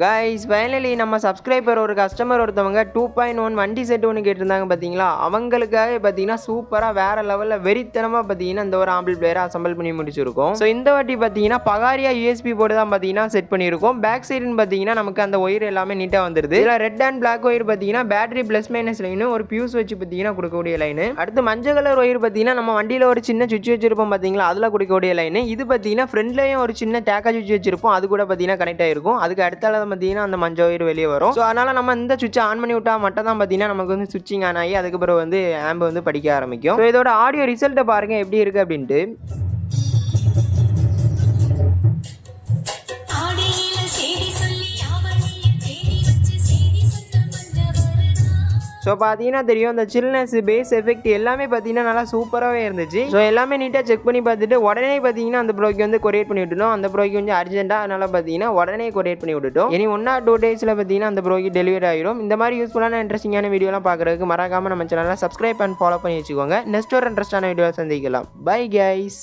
Guys finally நம்ம subscriber ஒரு customer ஒருத்தவங்க 2.1 வண்டி செட் ஒன்று கேட்டிருந்தாங்க பார்த்தீங்களா. அவங்களுக்காக பார்த்தீங்கன்னா சூப்பராக வேற லெவலில் வெறித்தனமாக பார்த்தீங்கன்னா இந்த ஒரு ஆம்பிள் பிளேயரை அசம்பிள் பண்ணி முடிச்சிருக்கோம். ஸோ இந்த வாட்டி பார்த்தீங்கன்னா பகாரியா யூஎஸ்பி போர்டு தான் பார்த்தீங்கன்னா செட் பண்ணியிருக்கோம். பேக் சைடுன்னு பார்த்தீங்கன்னா நமக்கு அந்த ஒயர் எல்லாமே நீட்டாக வந்துருது. இதில் ரெட் அண்ட் பிளாக் ஒயர் பார்த்தீங்கன்னா பேட்டரி ப்ளஸ் மைனஸ் லைனு ஒரு பியூஸ் வச்சு பார்த்தீங்கன்னா கொடுக்கக்கூடிய லைனு. அடுத்து மஞ்சள் கலர் ஒயர் பார்த்தீங்கன்னா நம்ம வண்டியில் ஒரு சின்ன சுவிட்ச் வச்சிருப்போம் பார்த்தீங்களா, அதில் கொடுக்கக்கூடிய லைனு. இது பார்த்தீங்கன்னா ஃப்ரண்ட்லேயும் ஒரு சின்ன டேக்கா சுவிட்ச் வச்சிருப்போம், அது கூட பார்த்தீங்கன்னா கனெக்ட் ஆகிருக்கும். அதுக்கு அடுத்தால பார்த்தீங்கன்னா அந்த மஞ்சள் ஒயர் வெளியே வரும். ஸோ அதனால் நம்ம இந்த சுவிட்சை ஆன் பண்ணி விட்டால் மட்டும் தான் பார்த்தீங்கன்னா நமக்கு வந்து சுவிட்சிங் ஆன் ஆகி அதுக்கப்புறம் வந்து ஆம்பு வந்து படிக்க ஆரம்பிக்கும். ஸோ இதோட ஆடியோ ரிசல்ட்டை பாருங்கள் எப்படி இருக்குது அப்படின்ட்டு. ஸோ பார்த்தீங்கன்னா தெரியும் இந்த சில்னஸ் பேஸ் எஃபெக்ட் எல்லாமே பார்த்தீங்கன்னா நல்லா சூப்பராகவே இருந்துச்சு. ஸோ எல்லாமே நீட்டாக செக் பண்ணி பார்த்துட்டு உடனே பார்த்தீங்கன்னா அந்த ப்ரோக்கு வந்து கொரியேட் பண்ணி விட்டுட்டோம். அந்த ப்ரோக்கு கொஞ்சம் அர்ஜென்ட்டாக அதனால் பார்த்தீங்கன்னா உடனே கொரியேட் பண்ணி விட்டுட்டோம். இனி 1 or 2 daysல பார்த்தீங்கன்னா அந்த ப்ரோக்கு டெலிவரி ஆகிடும். இந்த மாதிரி யூஸ்ஃபுல்லான இன்ட்ரெஸ்டிங்கான வீடியோலாம் பார்க்குறதுக்கு மறக்காமல் நம்ம சேனலை சப்ஸ்கிரைப் அண்ட் ஃபாலோ பண்ணி வச்சுக்கோங்க. நெக்ஸ்ட் ஒரு இன்ட்ரெஸ்டான வீடியோ சந்திக்கலாம். Bye guys.